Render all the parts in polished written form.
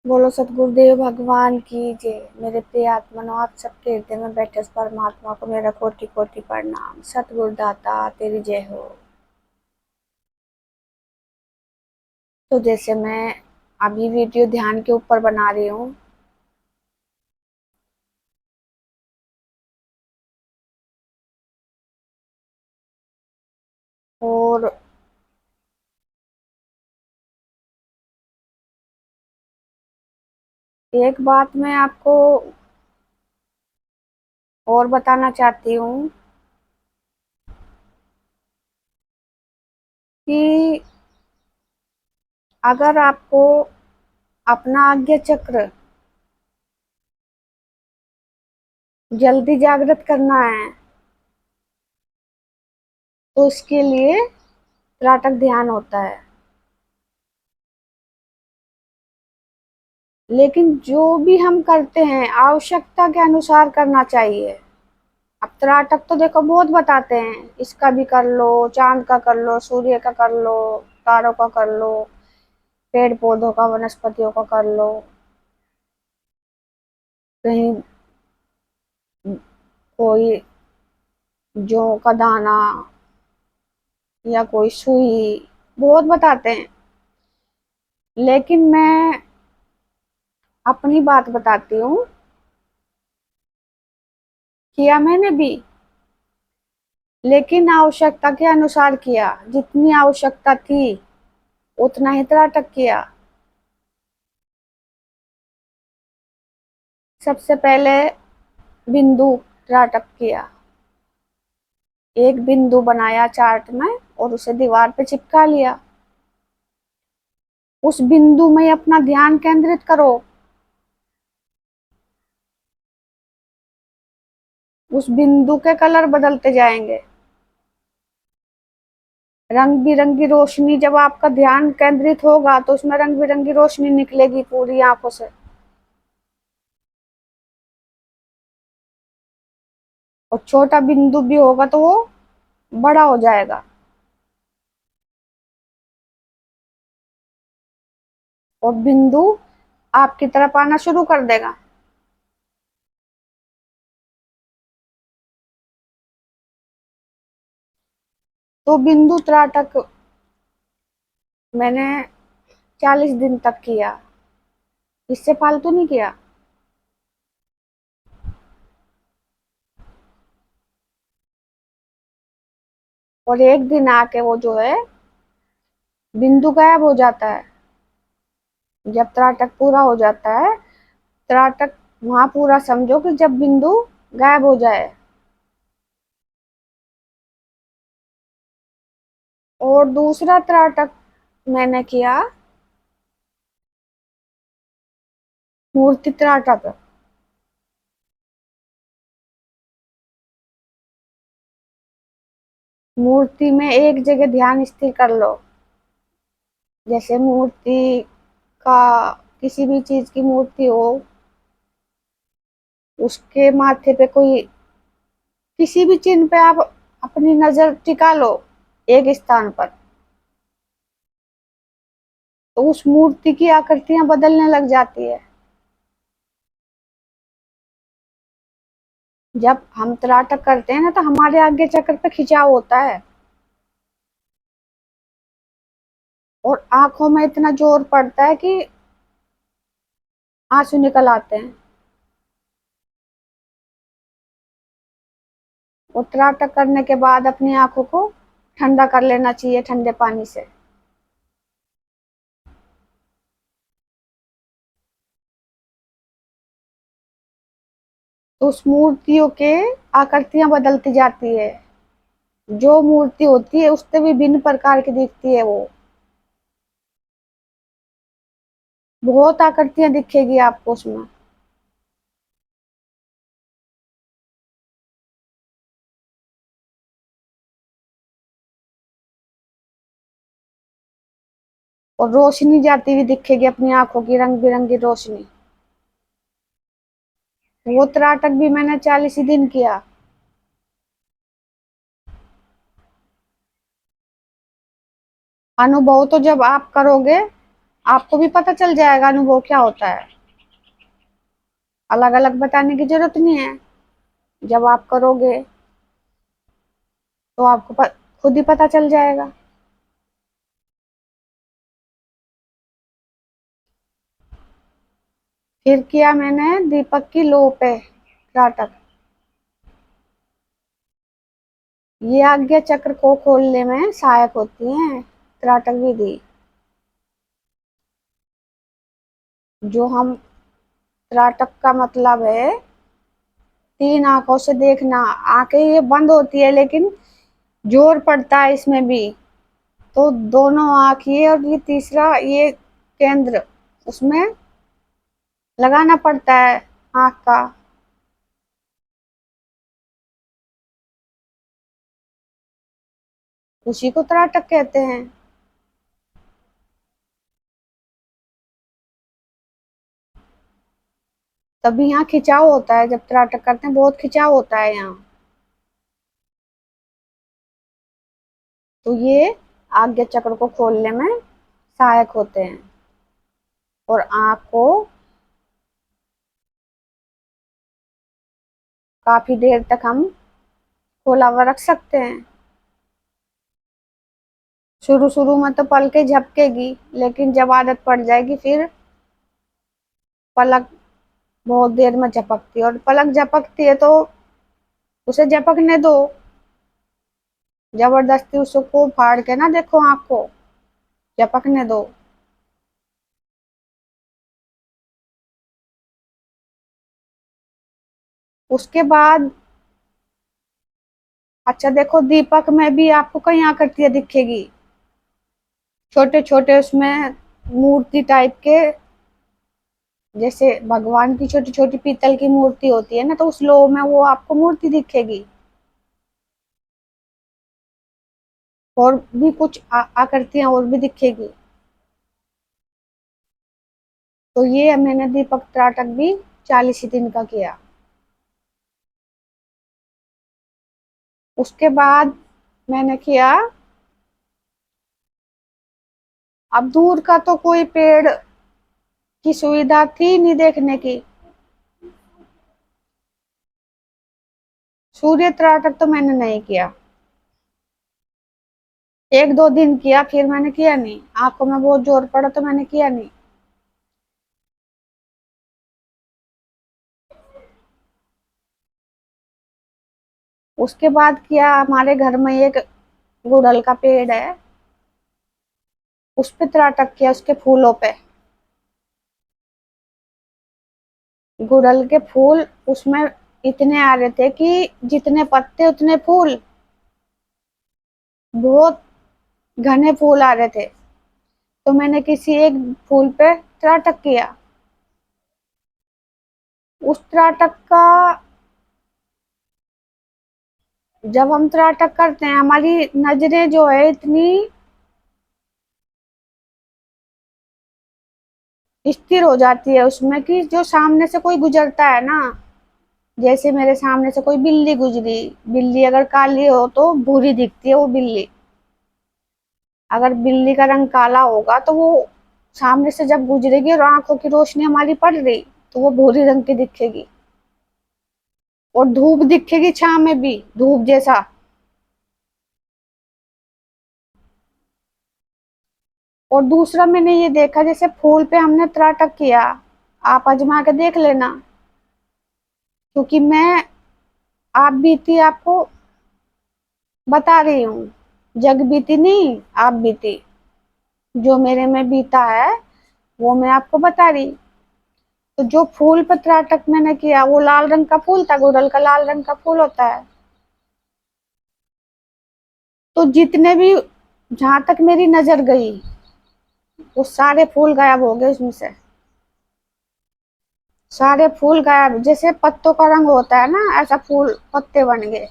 बोलो सतगुरुदेव भगवान की जय। मेरे प्रिय आत्मनो, आप सबके हृदय में बैठे उस परमात्मा को मेरा कोटि कोटि प्रणाम। सतगुरुदाता तेरी जय हो। तो जैसे मैं अभी वीडियो ध्यान के ऊपर बना रही हूँ, और एक बात मैं आपको और बताना चाहती हूँ कि अगर आपको अपना आज्ञा चक्र जल्दी जागृत करना है तो इसके लिए त्राटक ध्यान होता है। लेकिन जो भी हम करते हैं आवश्यकता के अनुसार करना चाहिए। अब त्राटक तो देखो बहुत बताते हैं, इसका भी कर लो, चांद का कर लो, सूर्य का कर लो, तारों का कर लो, पेड़ पौधों का, वनस्पतियों का कर लो, कहीं कोई जौ का दाना या कोई सुई, बहुत बताते हैं। लेकिन मैं अपनी बात बताती हूँ, किया मैंने भी, लेकिन आवश्यकता के अनुसार किया। जितनी आवश्यकता थी उतना ही त्राटक किया। सबसे पहले बिंदु त्राटक किया। एक बिंदु बनाया चार्ट में और उसे दीवार पे चिपका लिया। उस बिंदु में अपना ध्यान केंद्रित करो। उस बिंदु के कलर बदलते जाएंगे। रंग बिरंगी रोशनी, जब आपका ध्यान केंद्रित होगा तो उसमें रंग बिरंगी रोशनी निकलेगी पूरी आंखों से। और छोटा बिंदु भी होगा तो वो बड़ा हो जाएगा और बिंदु आपकी तरफ आना शुरू कर देगा। तो बिंदु त्राटक मैंने 40 दिन तक किया, इससे फालतू नहीं किया। और एक दिन आके वो जो है बिंदु गायब हो जाता है। जब त्राटक पूरा हो जाता है, त्राटक वहां पूरा समझो कि जब बिंदु गायब हो जाए। और दूसरा त्राटक मैंने किया मूर्ति त्राटक। मूर्ति में एक जगह ध्यान स्थिर कर लो। जैसे मूर्ति का, किसी भी चीज की मूर्ति हो, उसके माथे पे कोई, किसी भी चिन्ह पे आप अपनी नजर टिका लो एक स्थान पर, तो उस मूर्ति की आकृतियां बदलने लग जाती है। जब हम त्राटक करते हैं ना तो हमारे आगे चक्र पे खिंचाव होता है और आंखों में इतना जोर पड़ता है कि आंसू निकल आते हैं। और त्राटक करने के बाद अपनी आंखों को ठंडा कर लेना चाहिए ठंडे पानी से। तो उस मूर्तियों के आकृतियां बदलती जाती है। जो मूर्ति होती है उससे भी भिन्न प्रकार की दिखती है वो। बहुत आकृतियां दिखेगी आपको उसमें। और रोशनी जाती हुई दिखेगी अपनी आंखों की, रंग बिरंगी रोशनी। वो त्राटक भी मैंने 40 ही दिन किया। अनुभव तो जब आप करोगे आपको भी पता चल जाएगा अनुभव क्या होता है। अलग अलग बताने की जरूरत नहीं है। जब आप करोगे तो आपको खुद ही पता चल जाएगा। फिर किया मैंने दीपक की लो पे त्राटक। ये आज्ञा चक्र को खोलने में सहायक होती है त्राटक विधि। जो हम त्राटक का मतलब है तीन आंखों से देखना। आंखें ये बंद होती है लेकिन जोर पड़ता है इसमें भी। तो दोनों आंख ये और ये तीसरा ये केंद्र उसमें लगाना पड़ता है आंख का। उसी को त्राटक कहते हैं। तभी यहाँ खिंचाव होता है। जब त्राटक करते हैं बहुत खिंचाव होता है यहाँ। तो ये आज्ञा चक्र को खोलने में सहायक होते हैं और आंख को काफी देर तक हम खोला हुआ रख सकते हैं। शुरू शुरू में तो पलकें झपकेगी लेकिन जब आदत पड़ जाएगी फिर पलक बहुत देर में झपकती है। और पलक झपकती है तो उसे झपकने दो। जबरदस्ती उसको फाड़ के ना देखो, आंख को झपकने दो। उसके बाद अच्छा देखो दीपक में भी आपको कई आकृतियां दिखेगी। छोटे छोटे उसमें मूर्ति टाइप के, जैसे भगवान की छोटी छोटी पीतल की मूर्ति होती है ना, तो उस लो में वो आपको मूर्ति दिखेगी। और भी कुछ आकृतियां और भी दिखेगी। तो ये मैंने दीपक त्राटक भी 40 दिन का किया। उसके बाद मैंने किया, अब दूर का तो कोई पेड़ की सुविधा थी नहीं देखने की। सूर्य त्राटक तो मैंने नहीं किया। एक दो दिन किया फिर मैंने किया नहीं। आंखों में बहुत जोर पड़ा तो मैंने किया नहीं। उसके बाद किया, हमारे घर में एक गुड़हल का पेड़ है, उस पे त्राटक किया, उसके फूलों पे। गुड़हल के फूल उसमें इतने आ रहे थे कि जितने पत्ते उतने फूल, बहुत घने फूल आ रहे थे। तो मैंने किसी एक फूल पे त्राटक किया। उस त्राटक का, जब हम त्राटक करते हैं हमारी नजरें जो है इतनी स्थिर हो जाती है उसमें कि जो सामने से कोई गुजरता है ना, जैसे मेरे सामने से कोई बिल्ली गुजरी, बिल्ली अगर काली हो तो भूरी दिखती है वो बिल्ली। अगर बिल्ली का रंग काला होगा तो वो सामने से जब गुजरेगी और आंखों की रोशनी हमारी पड़ रही तो वो भूरी रंग की दिखेगी। और धूप दिखेगी छांव में भी, धूप जैसा। और दूसरा मैंने ये देखा, जैसे फूल पे हमने त्राटक किया, आप आजमा के देख लेना। क्योंकि मैं आप बीती आपको बता रही हूँ, जग बीती नहीं आप बीती। जो मेरे में बीता है वो मैं आपको बता रही। तो जो फूल पे त्राटक मैंने किया वो लाल रंग का फूल था, गुड़हल का लाल रंग का फूल होता है। तो जितने भी, जहां तक मेरी नजर गई वो सारे फूल गायब हो गए उसमें से। सारे फूल गायब, जैसे पत्तों का रंग होता है ना, ऐसा फूल पत्ते बन गए।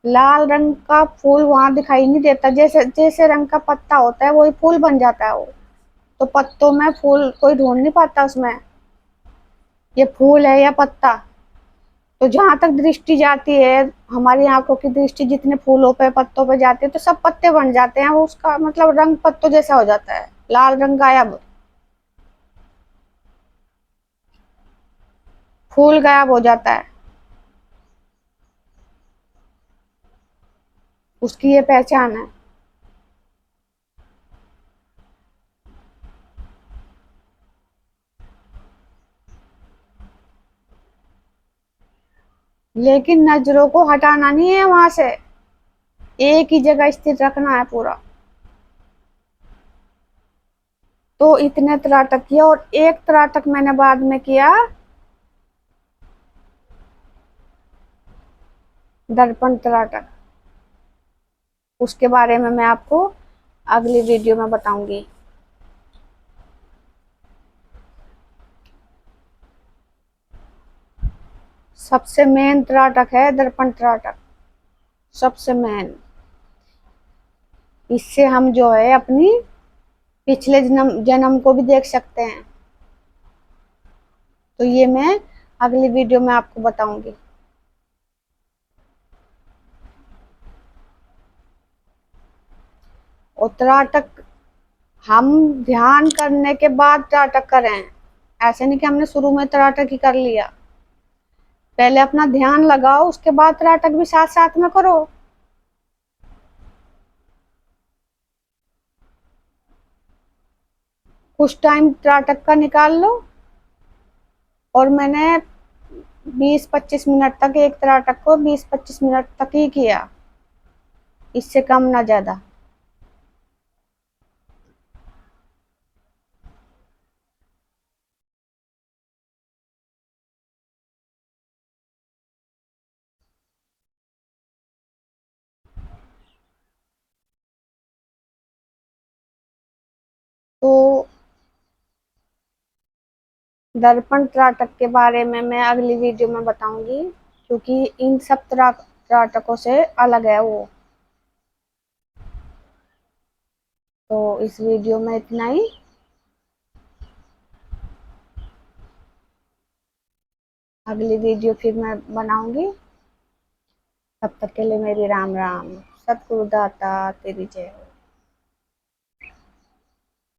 लाल रंग का फूल वहां दिखाई नहीं देता। जैसे जैसे रंग का पत्ता होता है वही फूल बन जाता है वो। तो पत्तों में फूल कोई ढूंढ नहीं पाता उसमें, ये फूल है या पत्ता। तो जहां तक दृष्टि जाती है, हमारी आंखों की दृष्टि जितने फूलों पे पत्तों पे जाती है तो सब पत्ते बन जाते हैं। वो उसका मतलब रंग पत्तों जैसा हो जाता है, लाल रंग गायब, फूल गायब हो जाता है, उसकी ये पहचान है। लेकिन नजरों को हटाना नहीं है वहां से, एक ही जगह स्थिर रखना है पूरा। तो इतने त्राटक किया, और एक त्राटक मैंने बाद में किया दर्पण त्राटक। उसके बारे में मैं आपको अगली वीडियो में बताऊंगी। सबसे मेन त्राटक है दर्पण त्राटक, सबसे मेन। इससे हम जो है अपनी पिछले जन्म जन्म को भी देख सकते हैं। तो ये मैं अगली वीडियो में आपको बताऊंगी। और त्राटक हम ध्यान करने के बाद त्राटक करें, ऐसे नहीं कि हमने शुरू में त्राटक ही कर लिया। पहले अपना ध्यान लगाओ, उसके बाद त्राटक भी साथ साथ में करो। कुछ टाइम त्राटक का निकाल लो। और मैंने 20-25 मिनट तक, एक त्राटक को 20-25 मिनट तक ही किया, इससे कम ना ज्यादा। तो दर्पण त्राटक के बारे में मैं अगली वीडियो में बताऊंगी, क्योंकि इन सब त्राटकों से अलग है वो। तो इस वीडियो में इतना ही। अगली वीडियो फिर मैं बनाऊंगी। तब तक के लिए मेरी राम राम। सतगुरु दाता तेरी जय हो।